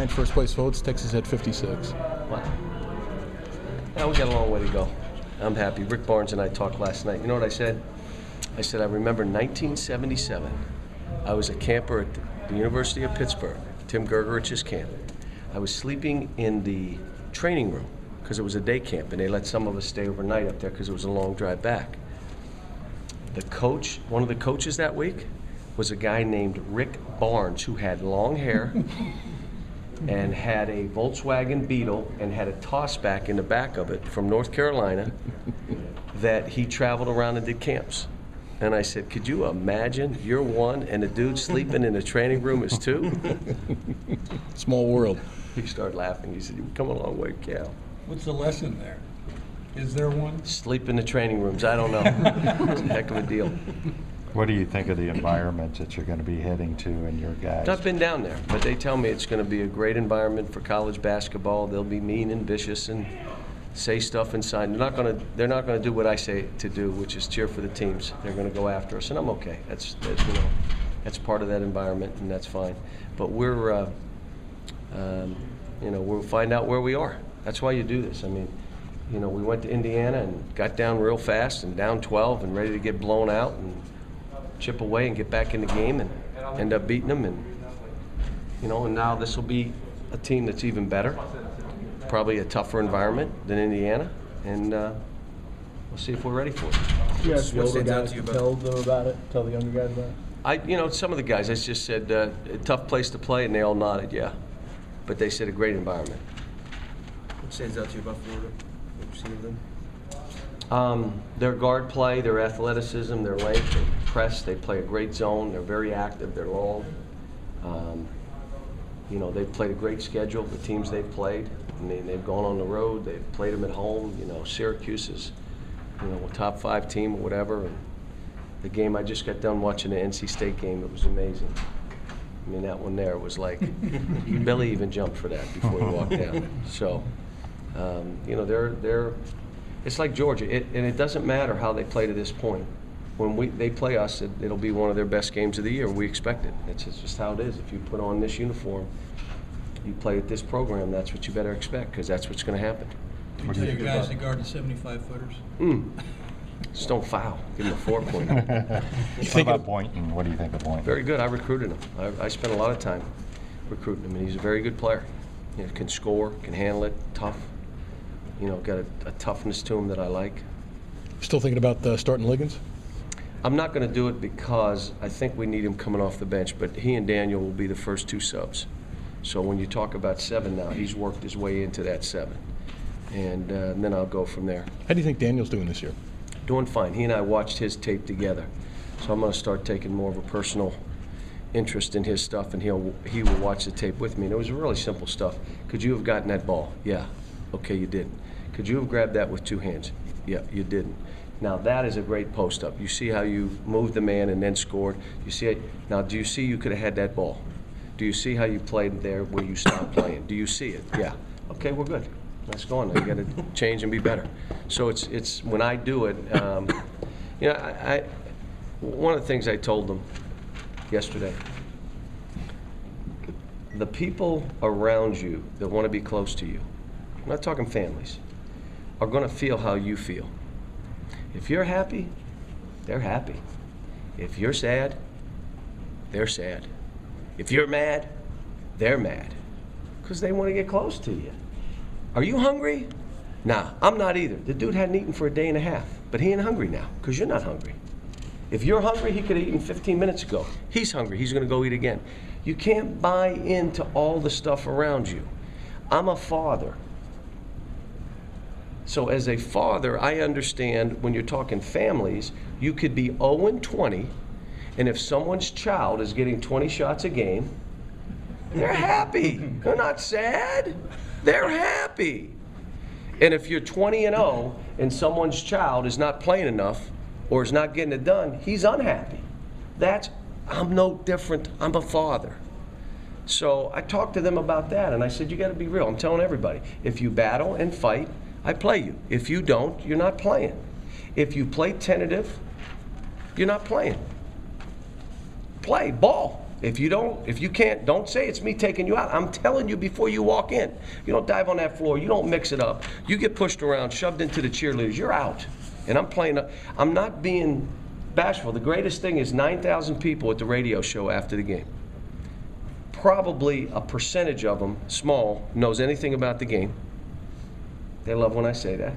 49 first place votes. Texas had 56. Wow. Now we got a long way to go. I'm happy. Rick Barnes and I talked last night. You know what I said? I said, I remember 1977. I was a camper at the University of Pittsburgh, Tim Gergerich's camp. I was sleeping in the training room because it was a day camp, and they let some of us stay overnight up there because it was a long drive back. The coach, one of the coaches that week, was a guy named Rick Barnes who had long hair and had a Volkswagen Beetle and had a tossback in the back of it from North Carolina that he traveled around and did camps. And I said, could you imagine you're one and the dude sleeping in the training room is two? Small world. He started laughing. He said, you've come a long way, Cal. What's the lesson there? Is there one? Sleep in the training rooms. I don't know. It's a heck of a deal. What do you think of the environment that you're going to be heading to and your guys? I've been down there, but they tell me it's going to be a great environment for college basketball. They'll be mean and vicious and say stuff inside. They're not going to do what I say to do, which is cheer for the teams. They're going to go after us, and I'm okay. That's part of that environment, and that's fine. But we'll find out where we are. That's why you do this. I mean, we went to Indiana and got down real fast and down 12 and ready to get blown out and chip away and get back in the game and end up beating them. And now this will be a team that's even better, probably a tougher environment than Indiana, and we'll see if we're ready for it. You asked the older guys to tell them about it, tell the younger guys about it? Some of the guys, I just said, a tough place to play, and they all nodded, yeah. But they said a great environment. What stands out to you about Florida? What you've seen of them? Their guard play, their athleticism, their length, they press, they play a great zone, they're very active, they're long. They've played a great schedule, the teams they've played. I mean, they've gone on the road, they've played them at home. Syracuse is, a top 5 team or whatever. And the game, I just got done watching the NC State game, it was amazing. I mean, that one there was like, Billy even jumped for that before he walked down. So, it's like Georgia, and it doesn't matter how they play to this point. When they play us, it'll be one of their best games of the year. We expect it. It's just how it is. If you put on this uniform, you play at this program, that's what you better expect, because that's what's going to happen. Do you tell your guys to guard the 75-footers? Just don't foul. Give him a 4-pointer. What about Boynton? What do you think of Boynton? Very good. I recruited him. I spent a lot of time recruiting him, and he's a very good player. Can score, can handle it, tough. Got a toughness to him that I like. Still thinking about starting Liggins? I'm not going to do it because I think we need him coming off the bench, but he and Daniel will be the first 2 subs. So when you talk about 7 now, he's worked his way into that 7. And then I'll go from there. How do you think Daniel's doing this year? Doing fine. He and I watched his tape together. So I'm going to start taking more of a personal interest in his stuff, and he will watch the tape with me. And it was really simple stuff. Could you have gotten that ball? Yeah. Okay, you didn't. Could you have grabbed that with 2 hands? Yeah, you didn't. Now that is a great post-up. You see how you moved the man and then scored. You see it. Now, do you see you could have had that ball? Do you see how you played there where you stopped playing? Do you see it? Yeah. Okay, we're good. Let's go on. You got to change and be better. So it's when I do it. One of the things I told them yesterday. The people around you that want to be close to you, I'm not talking families, are going to feel how you feel. If you're happy, they're happy. If you're sad, they're sad. If you're mad, they're mad. Because they want to get close to you. Are you hungry? Nah, I'm not either. The dude hadn't eaten for a day and a half, but he ain't hungry now because you're not hungry. If you're hungry, he could have eaten 15 minutes ago. He's hungry. He's going to go eat again. You can't buy into all the stuff around you. I'm a father. So as a father, I understand when you're talking families, you could be 0-20, and if someone's child is getting 20 shots a game, they're happy. They're not sad. They're happy. And if you're 20-0 and someone's child is not playing enough or is not getting it done, he's unhappy. I'm no different. I'm a father. So I talked to them about that, and I said, you got to be real. I'm telling everybody, if you battle and fight, I play you. If you don't, you're not playing. If you play tentative, you're not playing. Play, ball. If you can't, don't say it's me taking you out. I'm telling you before you walk in. You don't dive on that floor. You don't mix it up. You get pushed around, shoved into the cheerleaders. You're out. And I'm not being bashful. The greatest thing is 9,000 people at the radio show after the game. Probably a percentage of them, small, knows anything about the game. They love when I say that.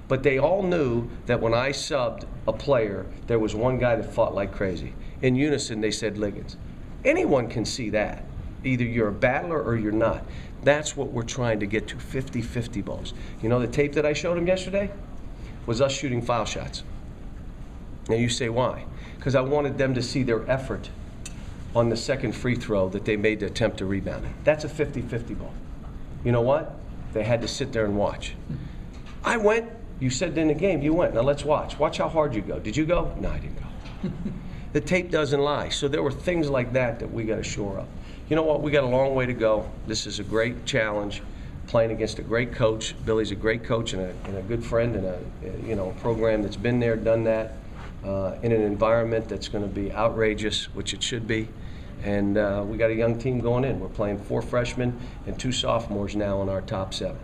But they all knew that when I subbed a player, there was one guy that fought like crazy. In unison, they said Liggins. Anyone can see that. Either you're a battler or you're not. That's what we're trying to get to, 50-50 balls. You know the tape that I showed them yesterday? Was us shooting foul shots. Now you say why? Because I wanted them to see their effort on the second free throw that they made to attempt to rebound it. That's a 50-50 ball. You know what? They had to sit there and watch. I went. You said in the game, you went. Now let's watch. Watch how hard you go. Did you go? No, I didn't go. The tape doesn't lie. So there were things like that we got to shore up. You know what? We got a long way to go. This is a great challenge, playing against a great coach. Billy's a great coach and a good friend and a program that's been there, done that, in an environment that's going to be outrageous, which it should be. And we got a young team going in. We're playing 4 freshmen and 2 sophomores now in our top 7.